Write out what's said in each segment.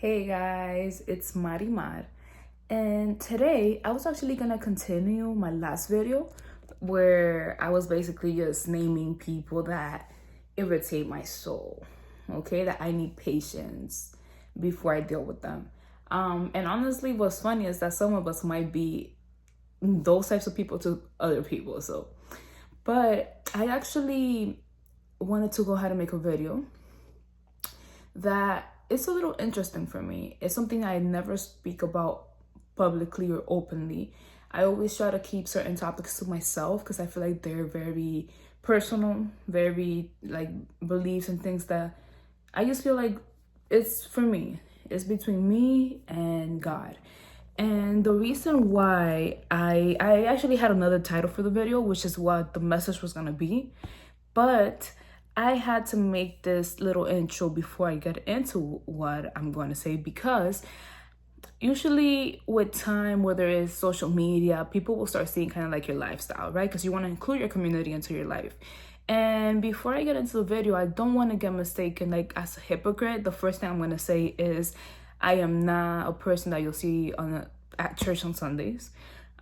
Hey guys, it's Marimar, and today I was actually gonna continue my last video where I was basically just naming people that irritate my soul, okay, that I need patience before I deal with them. And honestly, what's funny is that some of us might be those types of people to other people, but I actually wanted to go ahead and make a video that it's a little interesting for me. It's something I never speak about publicly or openly. I always try to keep certain topics to myself because I feel like they're very personal, very like beliefs and things that I just feel like it's for me. It's between me and God. And the reason why I actually had another title for the video, which is what the message was gonna be, but I had to make this little intro before I get into what I'm going to say, because usually with time, whether it's social media, people will start seeing kind of like your lifestyle, right? Because you want to include your community into your life. And before I get into the video, I don't want to get mistaken like as a hypocrite. The first thing I'm going to say is I am not a person that you'll see at church on Sundays.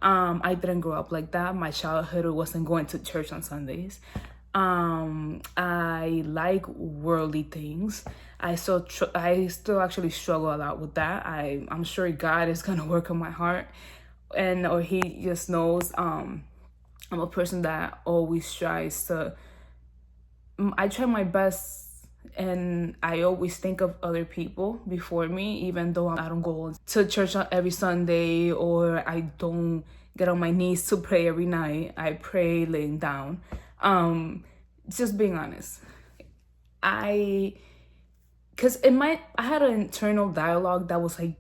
I didn't grow up like that. My childhood wasn't going to church on Sundays. I like worldly things. I still actually struggle a lot with that. I'm sure God is gonna work on my heart, or He just knows. I'm a person that always tries to. I try my best, and I always think of other people before me, even though I don't go to church every Sunday, or I don't get on my knees to pray every night. I pray laying down. Just being honest, because I had an internal dialogue that was like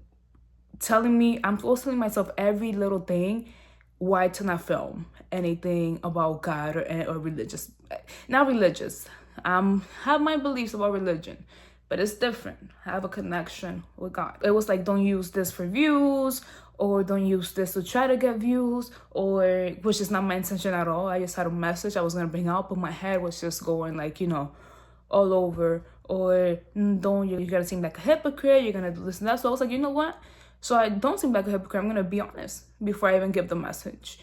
telling me, I was telling myself every little thing, why to not film anything about God or religious, not religious. Have my beliefs about religion, but it's different. I have a connection with God. It was like, don't use this for views, or don't use this to try to get views, or which is not my intention at all. I just had a message I was gonna bring out, but my head was just going like, all over. Or you're gonna seem like a hypocrite, you're gonna do this and that. So I was like, you know what? So I don't seem like a hypocrite. I'm gonna be honest before I even give the message.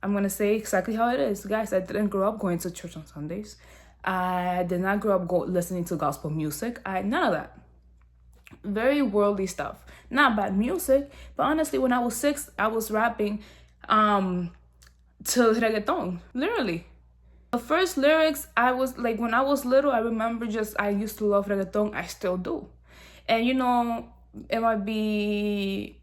I'm gonna say exactly how it is. Guys, I didn't grow up going to church on Sundays. I did not grow up listening to gospel music. None of that. Very worldly stuff. Not bad music, but honestly, when I was 6, I was rapping to reggaeton, literally. The first lyrics, I was like, when I was little, I remember I used to love reggaeton. I still do. And it might be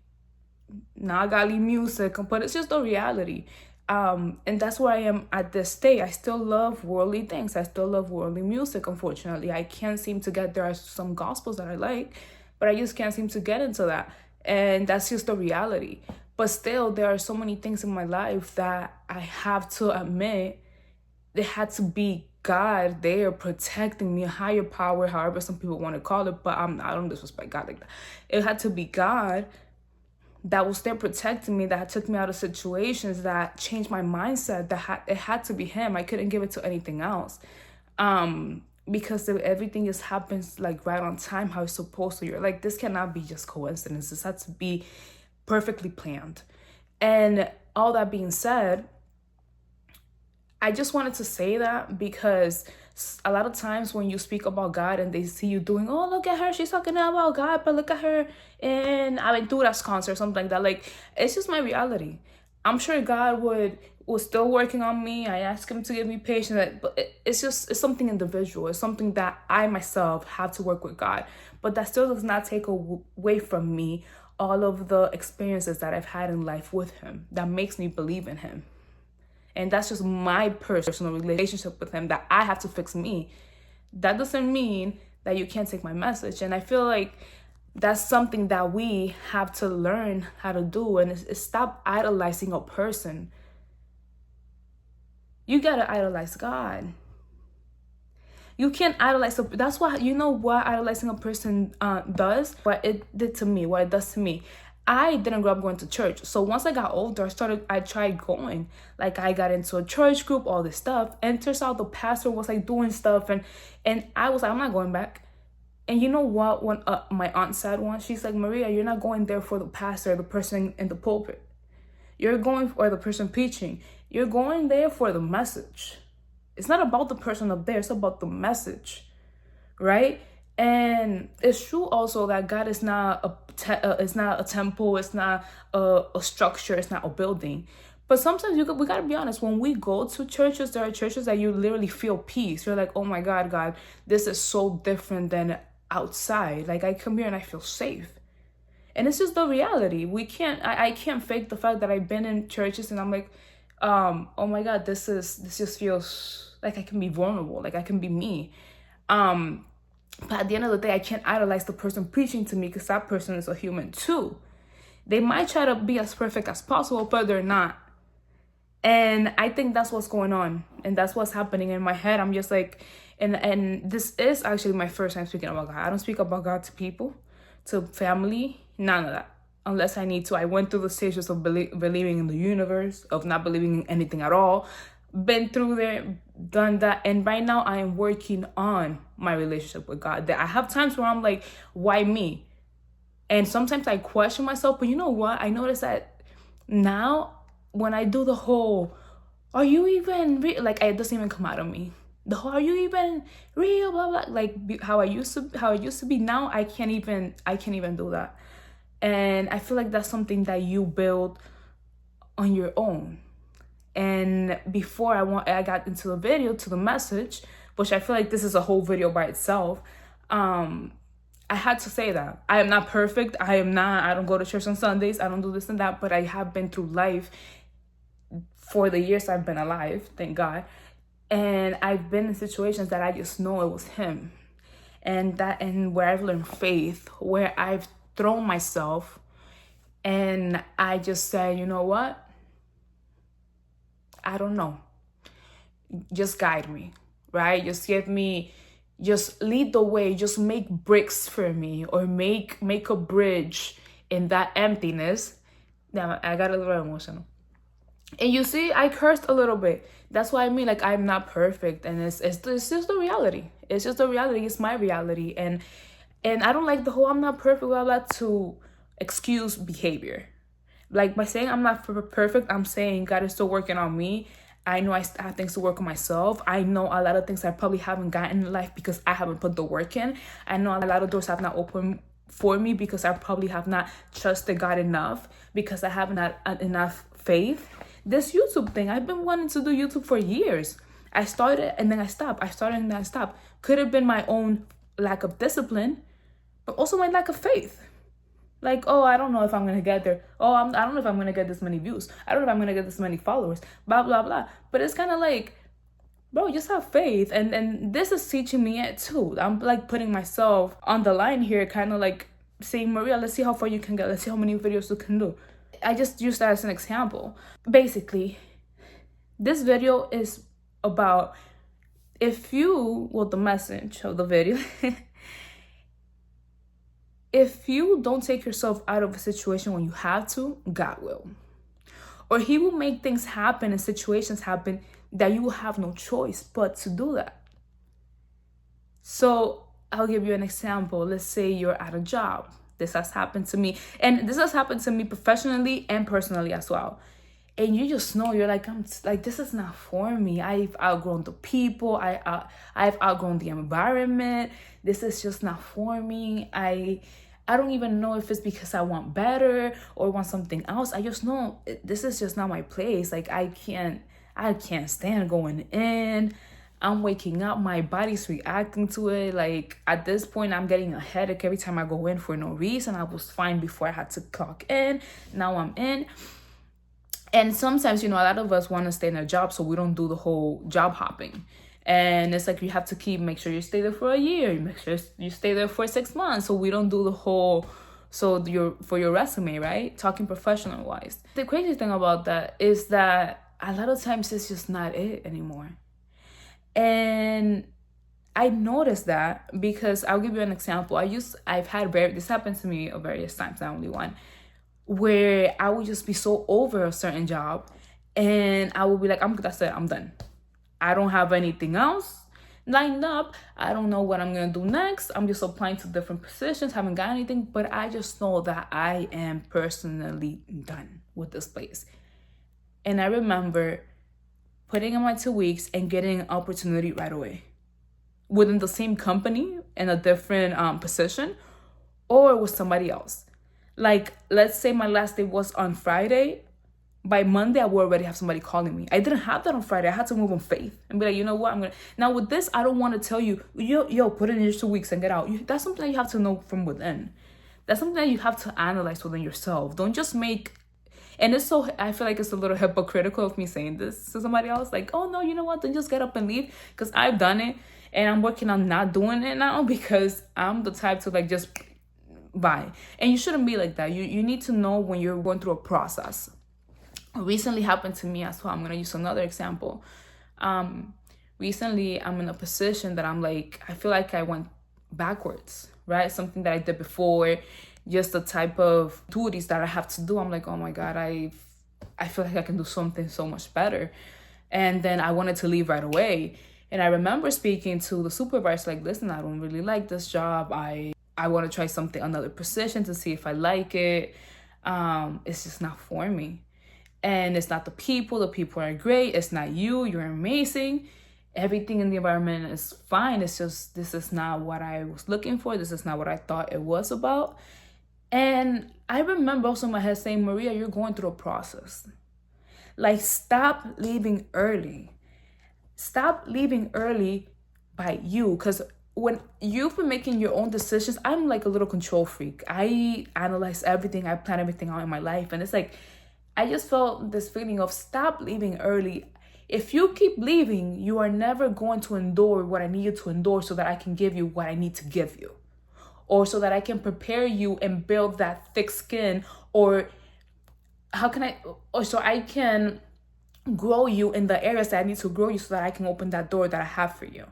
Nagali music, but it's just the reality. And that's where I am at this day. I still love worldly things. I still love worldly music, unfortunately. I can't seem to get there. Are some gospels that I like, but I just can't seem to get into that. And that's just the reality. But still, there are so many things in my life that I have to admit, there had to be God there protecting me, a higher power, however some people want to call it, but I don't disrespect God like that. It had to be God that was there protecting me, that took me out of situations, that changed my mindset, it had to be Him. I couldn't give it to anything else. Because everything just happens like right on time, how it's supposed to. You're like, this cannot be just coincidence. This had to be perfectly planned. And all that being said, I just wanted to say that because a lot of times when you speak about God and they see you doing, oh, look at her, she's talking about God, but look at her in Aventuras concert, something like that. Like, it's just my reality. I'm sure God was still working on me. I asked Him to give me patience, but it's something individual. It's something that I myself have to work with God. But that still does not take away from me all of the experiences that I've had in life with Him that makes me believe in Him. And that's just my personal relationship with Him that I have to fix me. That doesn't mean that you can't take my message. And I feel like that's something that we have to learn how to do, and it's stop idolizing a person. You gotta idolize God. You can't idolize. That's why, what idolizing a person does, what it did to me, what it does to me. I didn't grow up going to church. So once I got older, I tried going. Like, I got into a church group, all this stuff. And turns out the pastor was like doing stuff. And I was like, I'm not going back. And you know what? When my aunt said once, she's like, Maria, you're not going there for the pastor, the person in the pulpit. You're going for the person preaching. You're going there for the message. It's not about the person up there. It's about the message, right? And it's true also that God is not it's not a temple. It's not a structure. It's not a building. But sometimes we gotta be honest. When we go to churches, there are churches that you literally feel peace. You're like, oh my God, God, this is so different than outside. Like I come here and I feel safe. And it's just the reality. I can't fake the fact that I've been in churches and I'm like, oh my God, this just feels like I can be vulnerable, like I can be me. But at the end of the day, I can't idolize the person preaching to me because that person is a human too. They might try to be as perfect as possible, but they're not. And I think that's what's going on. And that's what's happening in my head. I'm just like, and this is actually my first time speaking about God. I don't speak about God to people, to family, none of that. Unless I need to. I went through the stages of believing in the universe, of not believing in anything at all. Been through there, done that. And right now I am working on my relationship with God. I have times where I'm like, why me? And sometimes I question myself. But you know what? I notice that now when I do the whole, are you even real? Like it doesn't even come out of me. The whole, are you even real? Blah blah. Like how I used to be. Now I can't even do that. And I feel like that's something that you build on your own. And before I got into the video, to the message, which I feel like this is a whole video by itself. I had to say that I am not perfect. I don't go to church on Sundays. I don't do this and that, but I have been through life for the years I've been alive, thank God. And I've been in situations that I just know it was him. And where I've learned faith, where I've thrown myself and I just said, you know what? I don't know. Just guide me, right? Just lead the way. Just make bricks for me, or make a bridge in that emptiness. Damn, I got a little emotional. And you see, I cursed a little bit. That's what I mean. Like, I'm not perfect. And it's just the reality. It's just the reality. It's my reality. And I don't like the whole I'm not perfect, blah, blah, to excuse behavior. Like by saying I'm not perfect, I'm saying God is still working on me. I know I have things to work on myself. I know a lot of things I probably haven't gotten in life because I haven't put the work in. I know a lot of doors have not opened for me because I probably have not trusted God enough, because I haven't had enough faith. This YouTube thing, I've been wanting to do YouTube for years. I started and then I stopped. I started and then I stopped. Could have been my own lack of discipline, but also my lack of faith. Like, oh, I don't know if I'm going to get there. Oh, I don't know if I'm going to get this many views. I don't know if I'm going to get this many followers, blah, blah, blah. But it's kind of like, bro, just have faith. And this is teaching me it too. I'm like putting myself on the line here, kind of like saying, Maria, let's see how far you can get. Let's see how many videos you can do. I just use that as an example. Basically, this video is about the message of the video. If you don't take yourself out of a situation when you have to, God will. Or he will make things happen and situations happen that you will have no choice but to do that. So I'll give you an example. Let's say you're at a job. This has happened to me. And this has happened to me professionally and personally as well. And you just know, you're like, this is not for me. I've outgrown the people. I've outgrown the environment. This is just not for me. I don't even know if it's because I want better or want something else. I just know this is just not my place. Like I can't stand going in. I'm waking up, my body's reacting to it. Like at this point, I'm getting a headache every time I go in for no reason. I was fine before I had to clock in. Now I'm in. And sometimes, a lot of us want to stay in a job, so we don't do the whole job hopping. And it's like you have to make sure you stay there for a year. You make sure you stay there for 6 months. So we don't do the whole, for your resume, right? Talking professional wise. The crazy thing about that is that a lot of times it's just not it anymore. And I noticed that because I'll give you an example. This happened to me various times, not only one, where I would just be so over a certain job and I would be like, that's it, I'm done. I don't have anything else. lined up. I don't know what I'm gonna do next. I'm just applying to different positions, haven't got anything, but I just know that I am personally done with this place. And I remember putting in my 2 weeks and getting an opportunity right away within the same company in a different position or with somebody else. Like, let's say my last day was on Friday. By Monday, I would already have somebody calling me. I didn't have that on Friday. I had to move on faith and be like, you know what? Now with this, I don't want to tell you, yo, put in your 2 weeks and get out. That's something that you have to know from within. That's something that you have to analyze within yourself. Don't just make, and I feel like it's a little hypocritical of me saying this to somebody else. Like, oh no, you know what? Then just get up and leave. Because I've done it and I'm working on not doing it now because I'm the type to like just buy. And you shouldn't be like that. You need to know when you're going through a process. Recently happened to me as well. I'm going to use another example. Recently, I'm in a position that I'm like, I feel like I went backwards, right? Something that I did before, just the type of duties that I have to do. I'm like, oh my God, I feel like I can do something so much better. And then I wanted to leave right away. And I remember speaking to the supervisor, like, listen, I don't really like this job. I want to try another position to see if I like it. It's just not for me. And it's not the people are great. It's not you're amazing. Everything in the environment is fine. It's just, this is not what I was looking for. This is not what I thought it was about. And I remember also in my head saying, Maria, you're going through a process. Like, stop leaving early. Stop leaving early by you. Because when you've been making your own decisions, I'm like a little control freak. I analyze everything. I plan everything out in my life. And it's like, I just felt this feeling of stop leaving early. If you keep leaving, you are never going to endure what I need you to endure so that I can give you what I need to give you. Or so that I can prepare you and build that thick skin. Or so I can grow you in the areas that I need to grow you so that I can open that door that I have for you.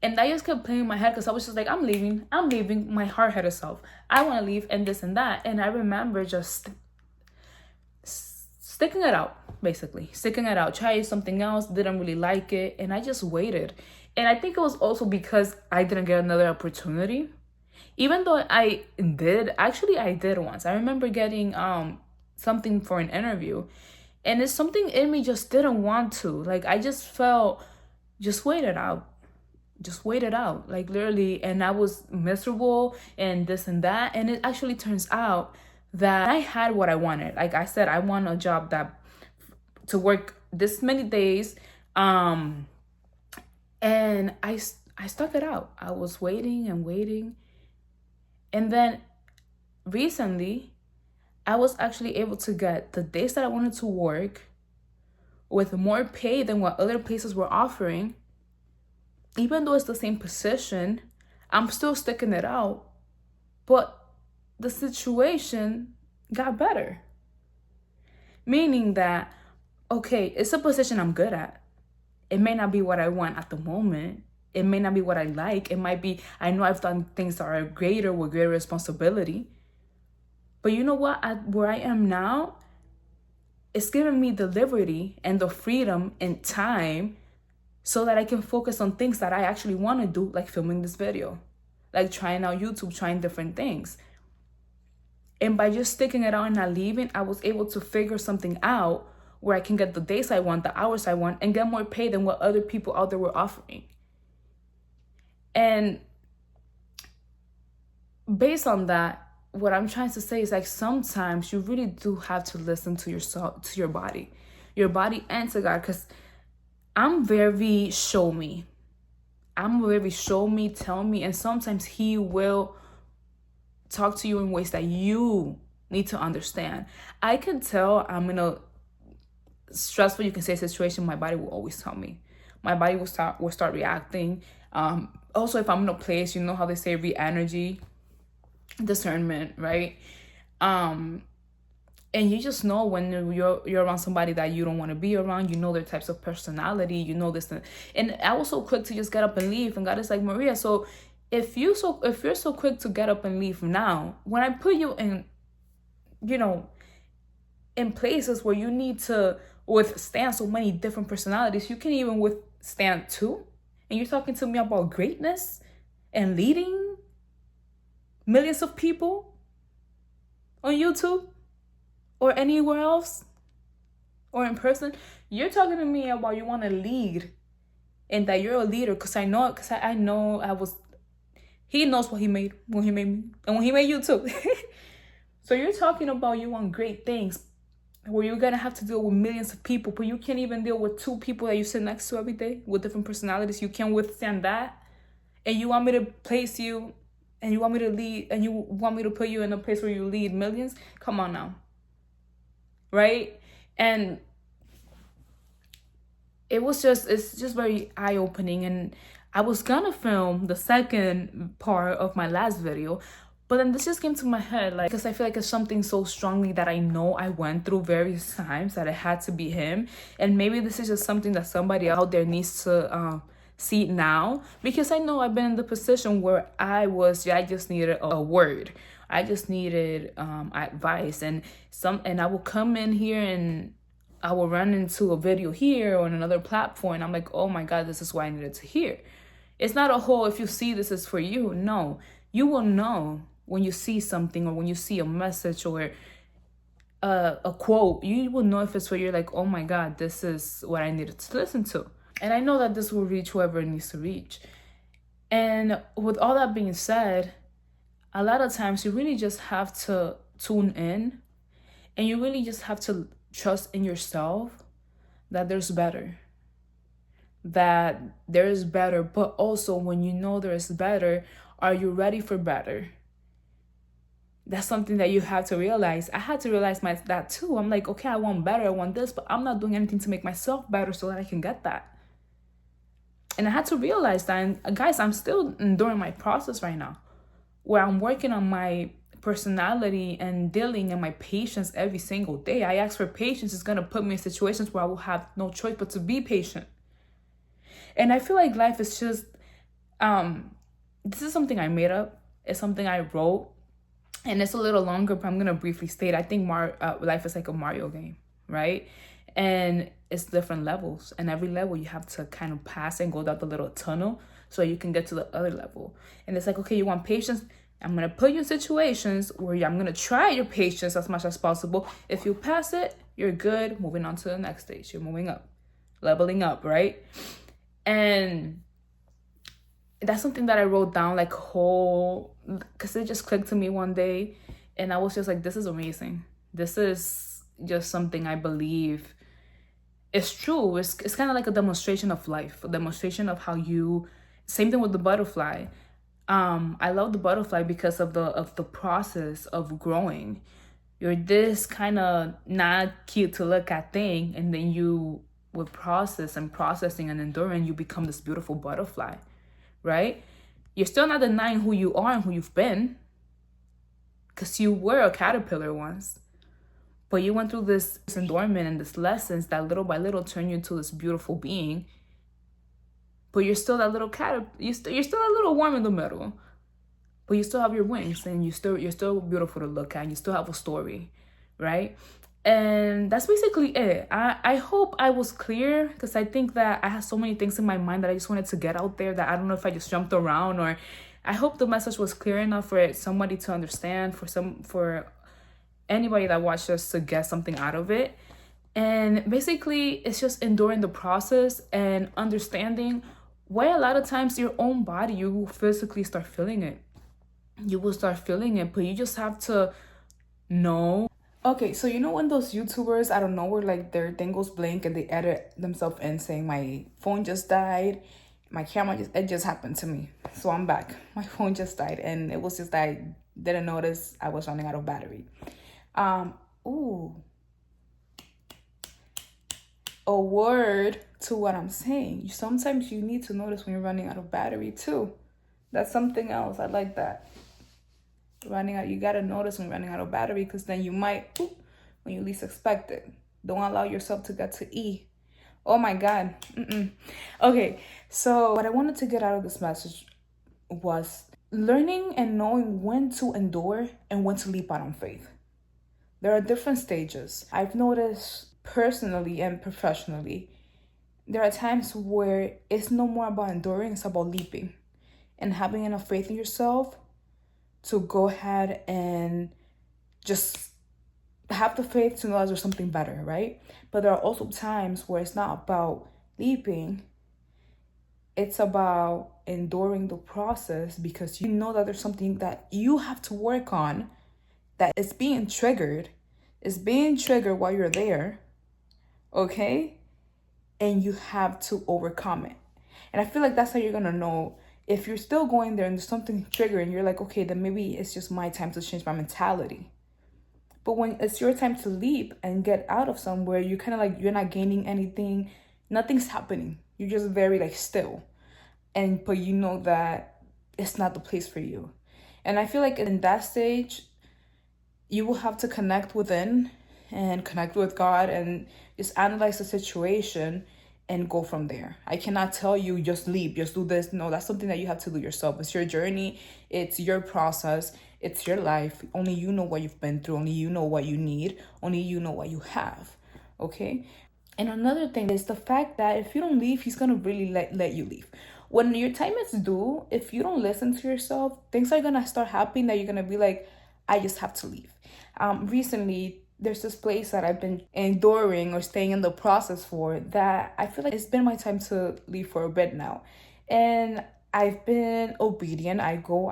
And that just kept playing in my head because I was just like, I'm leaving. My hard-headed self. I want to leave and this and that. And I remember just sticking it out, trying something else, didn't really like it, and I just waited. And I think it was also because I didn't get another opportunity. Even though I did once. I remember getting something for an interview, and it's something in me just didn't want to. Like, I just felt, just wait it out, like literally, and I was miserable and this and that. And it actually turns out that I had what I wanted. Like I said, I want a job to work this many days. And I stuck it out. I was waiting. And then recently, I was actually able to get the days that I wanted to work with more pay than what other places were offering. Even though it's the same position, I'm still sticking it out. But the situation got better. Meaning that, okay, it's a position I'm good at. It may not be what I want at the moment. It may not be what I like. It might be, I know I've done things that are greater with greater responsibility. But you know what? Where I am now, it's giving me the liberty and the freedom and time so that I can focus on things that I actually want to do, like filming this video, like trying out YouTube, trying different things. And by just sticking it out and not leaving, I was able to figure something out where I can get the days I want, the hours I want, and get more pay than what other people out there were offering. And based on that, what I'm trying to say is, like, sometimes you really do have to listen to yourself, to your body and to God. Because I'm very show me, tell me. And sometimes he will talk to you in ways that you need to understand. I can tell I'm in a stressful, you can say, situation. My body will always tell me. My body will start reacting. Also, if I'm in a place, you know how they say re-energy, discernment, right? And you just know when you're around somebody that you don't want to be around. You know their types of personality. You know this, and I was so quick to just get up and leave. And God is like, Maria, so if you're so quick to get up and leave now, when I put you in, in places where you need to withstand so many different personalities, you can even withstand two. And you're talking to me about greatness and leading millions of people on YouTube or anywhere else or in person. You're talking to me about you want to lead and that you're a leader because I know I was. He knows what he made when he made me and when he made you too. So you're talking about you want great things where you're going to have to deal with millions of people, but you can't even deal with 2 people that you sit next to every day with different personalities. You can't withstand that. And you want me to place you and you want me to lead and you want me to put you in a place where you lead millions? Come on now. Right? And it's just very eye-opening. And I was gonna film the second part of my last video, but then this just came to my head, like, because I feel like it's something so strongly that I know I went through various times that it had to be him. And maybe this is just something that somebody out there needs to see now, because I know I've been in the position where I just needed a word. I just needed advice, and I will come in here and I will run into a video here or on another platform, and I'm like, oh my God, this is what I needed to hear. It's not a whole, if you see this is for you. No, you will know when you see something or when you see a message or a quote. You will know if it's for you. Like, oh my God, this is what I needed to listen to. And I know that this will reach whoever it needs to reach. And with all that being said, a lot of times you really just have to tune in and you really just have to trust in yourself that there's better. That there is better, but also when you know there is better, are you ready for better? That's something that you have to realize. I had to realize that too. I'm like, okay, I want better, I want this, but I'm not doing anything to make myself better so that I can get that. And I had to realize that, and guys, I'm still during my process right now, where I'm working on my personality and dealing and my patience every single day. I ask for patience. It's gonna put me in situations where I will have no choice but to be patient. And I feel like life is just, this is something I made up. It's something I wrote. And it's a little longer, but I'm going to briefly state. I think life is like a Mario game, right? And it's different levels. And every level you have to kind of pass and go down the little tunnel so you can get to the other level. And it's like, okay, you want patience? I'm going to put you in situations where I'm going to try your patience as much as possible. If you pass it, you're good. Moving on to the next stage. You're moving up, leveling up, right? And that's something that I wrote down like because it just clicked to me one day. And I was just like, this is amazing. This is just something I believe is true. It's kind of like a demonstration of life, a demonstration of how same thing with the butterfly. I love the butterfly because of the process of growing. You're this kind of not cute to look at thing, and then you, with processing and enduring, you become this beautiful butterfly, right? You're still not denying who you are and who you've been, because you were a caterpillar once, but you went through this endurance and this lessons that little by little turn you into this beautiful being. But you're still that little you're still a little warm in the middle, but you still have your wings, and you're still beautiful to look at. You still have a story, right? And that's basically it. I hope I was clear, because I think that I had so many things in my mind that I just wanted to get out there that I don't know if I just jumped around, or I hope the message was clear enough for somebody to understand, for anybody that watched us to get something out of it. And basically, it's just enduring the process and understanding why a lot of times your own body, you will physically start feeling it. You will start feeling it, but you just have to know. Okay, so you know when those YouTubers out of nowhere, like their thing goes blank and they edit themselves in saying, my phone just died, my camera it just happened to me. So I'm back. My phone just died, and it was just that I didn't notice I was running out of battery. A word to what I'm saying. Sometimes you need to notice when you're running out of battery too. That's something else. I like that. You gotta notice when you're running out of battery, because then you might, when you least expect it. Don't allow yourself to get to E. Oh my God. Okay, so what I wanted to get out of this message was learning and knowing when to endure and when to leap out on faith. There are different stages. I've noticed personally and professionally there are times where it's no more about enduring, it's about leaping and having enough faith in yourself to go ahead and just have the faith to know that there's something better, right? But there are also times where it's not about leaping, it's about enduring the process, because you know that there's something that you have to work on, that is being triggered. It's being triggered while you're there, okay? And you have to overcome it. And I feel like that's how you're gonna know if you're still going there and there's something triggering. You're like, okay, then maybe it's just my time to change my mentality. But when it's your time to leap and get out of somewhere, you're kind of like, you're not gaining anything, nothing's happening. You're just very like still. And but you know that it's not the place for you. And I feel like in that stage, you will have to connect within and connect with God and just analyze the situation and go from there. I cannot tell you just leap, just do this. No, that's something that you have to do yourself. It's your journey, it's your process, it's your life. Only you know what you've been through, only you know what you need, only you know what you have, okay? And another thing is the fact that if you don't leave, he's gonna really let you leave. When your time is due, if you don't listen to yourself, things are gonna start happening that you're gonna be like, I just have to leave. Recently, there's this place that I've been enduring or staying in the process for that I feel like it's been my time to leave for a bit now. And I've been obedient. I go.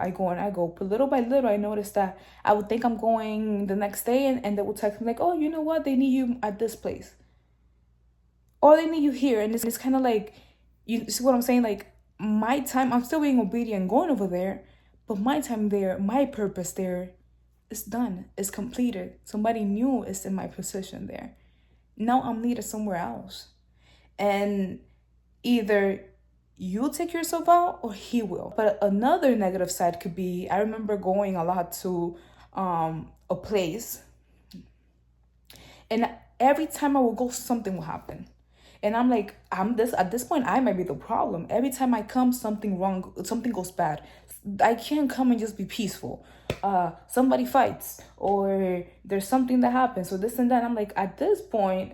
But little by little, I noticed that I would think I'm going the next day and they would text me like, oh, you know what? They need you at this place. Or they need you here. And it's kind of like, you see what I'm saying? Like, my time, I'm still being obedient going over there, but my time there, my purpose there, it's done. It's completed. Somebody new is in my position there. Now I'm needed somewhere else. And either you take yourself out or he will. But another negative side could be, I remember going a lot to a place, and every time I would go, something will happen. And I'm like, at this point, I might be the problem. Every time I come, something wrong, something goes bad. I can't come and just be peaceful. Somebody fights or there's something that happens, so this and that. I'm like, at this point,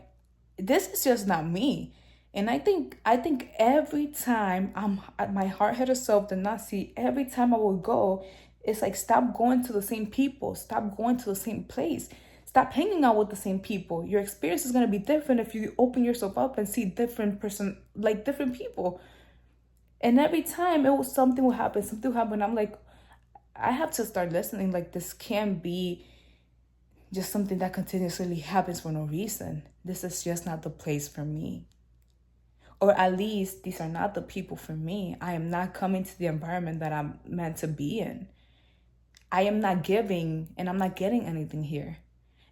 this is just not me. And I think every time I'm at my hard-headed self did not see, every time I will go, it's like, stop going to the same people, stop going to the same place. Stop hanging out with the same people. Your experience is going to be different if you open yourself up and see different people. And every time something will happen. I'm like, I have to start listening. Like, this can't be just something that continuously happens for no reason. This is just not the place for me. Or at least these are not the people for me. I am not coming to the environment that I'm meant to be in. I am not giving and I'm not getting anything here.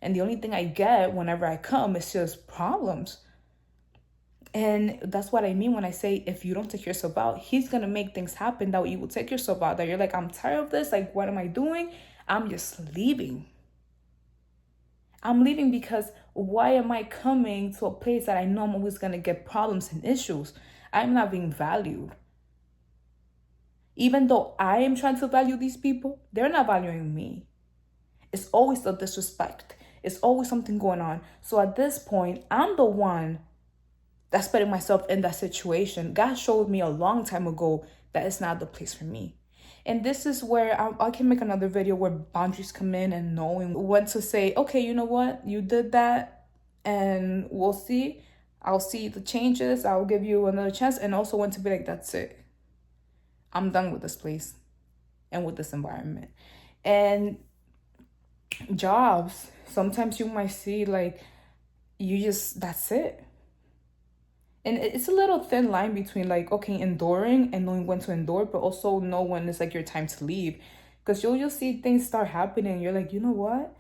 And the only thing I get whenever I come is just problems. And that's what I mean when I say, if you don't take yourself out, he's going to make things happen that you will take yourself out. That you're like, I'm tired of this. Like, what am I doing? I'm just leaving. I'm leaving because why am I coming to a place that I know I'm always going to get problems and issues? I'm not being valued. Even though I am trying to value these people, they're not valuing me. It's always the disrespect. It's always something going on. So at this point, I'm the one that's putting myself in that situation. God showed me a long time ago that it's not the place for me. And this is where I can make another video where boundaries come in and knowing when to say, okay, you know what? You did that and we'll see. I'll see the changes. I'll give you another chance. And also when to be like, that's it. I'm done with this place and with this environment. And jobs, sometimes you might see like, that's it. And it's a little thin line between like, okay, enduring and knowing when to endure, but also know when it's like your time to leave. Because you'll just see things start happening. You're like, you know what?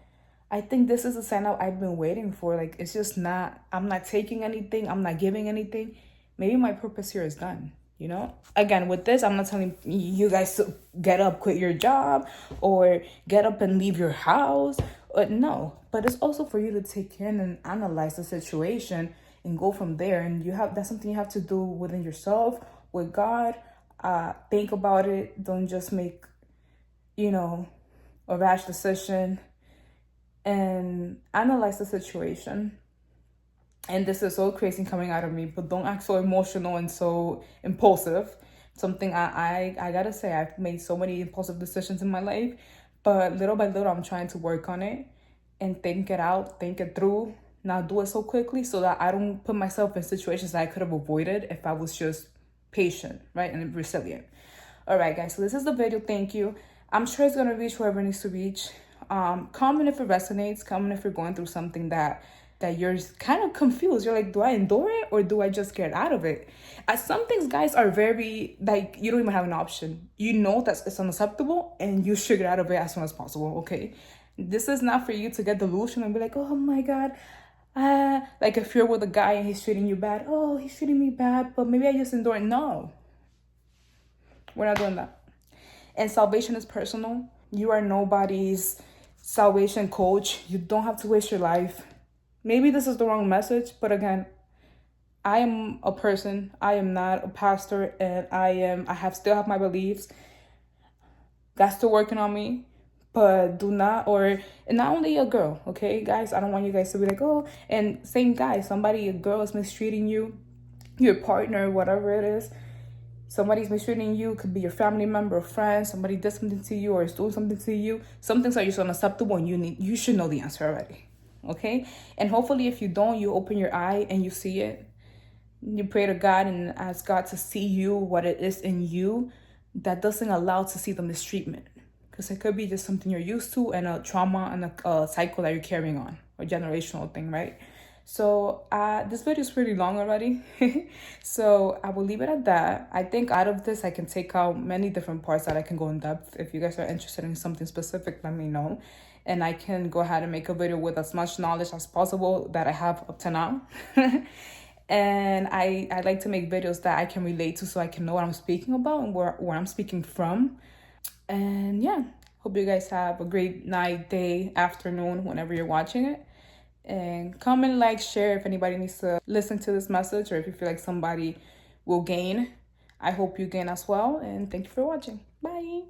I think this is a sign I've been waiting for. Like, it's just not, I'm not taking anything. I'm not giving anything. Maybe my purpose here is done, you know? Again, with this, I'm not telling you guys to get up, quit your job, or get up and leave your house. No, but it's also for you to take in and analyze the situation and go from there. And that's something you have to do within yourself, with God. Think about it. Don't just make, a rash decision, and analyze the situation And this is so crazy coming out of me, but don't act so emotional and so impulsive. Something I gotta say, I've made so many impulsive decisions in my life, but little by little, I'm trying to work on it and think it out, think it through, not do it so quickly so that I don't put myself in situations that I could have avoided if I was just patient, right, and resilient. All right, guys, so this is the video. Thank you. I'm sure it's gonna reach whoever it needs to reach. Comment if it resonates. Comment if you're going through something that you're kind of confused. You're like, do I endure it or do I just get out of it? Some things, guys, are very, like, you don't even have an option. You know that it's unacceptable and you should get out of it as soon as possible, okay? This is not for you to get delusional and be like, oh my God. Like if you're with a guy and he's treating you bad, oh, he's treating me bad, but maybe I just endure it. No, we're not doing that. And salvation is personal. You are nobody's salvation coach. You don't have to waste your life. Maybe this is the wrong message, but again, I am a person. I am not a pastor, and I still have my beliefs. God's still working on me, but do not, and not only a girl, okay, guys? I don't want you guys to be like, oh, and same guy, a girl is mistreating you, your partner, whatever it is. Somebody's mistreating you, could be your family member or friend, somebody did something to you or is doing something to you. Some things are just unacceptable and you should know the answer already. Okay? And hopefully if you don't, you open your eye and you see it. You pray to God and ask God to see you, what it is in you that doesn't allow to see the mistreatment. Because it could be just something you're used to and a trauma and a cycle that you're carrying on, a generational thing, right? So this video is pretty long already. So I will leave it at that. I think out of this, I can take out many different parts that I can go in depth. If you guys are interested in something specific, let me know. And I can go ahead and make a video with as much knowledge as possible that I have up to now. And I like to make videos that I can relate to so I can know what I'm speaking about and where I'm speaking from. And yeah, hope you guys have a great night, day, afternoon, whenever you're watching it. And comment, like, share if anybody needs to listen to this message or if you feel like somebody will gain. I hope you gain as well. And thank you for watching. Bye.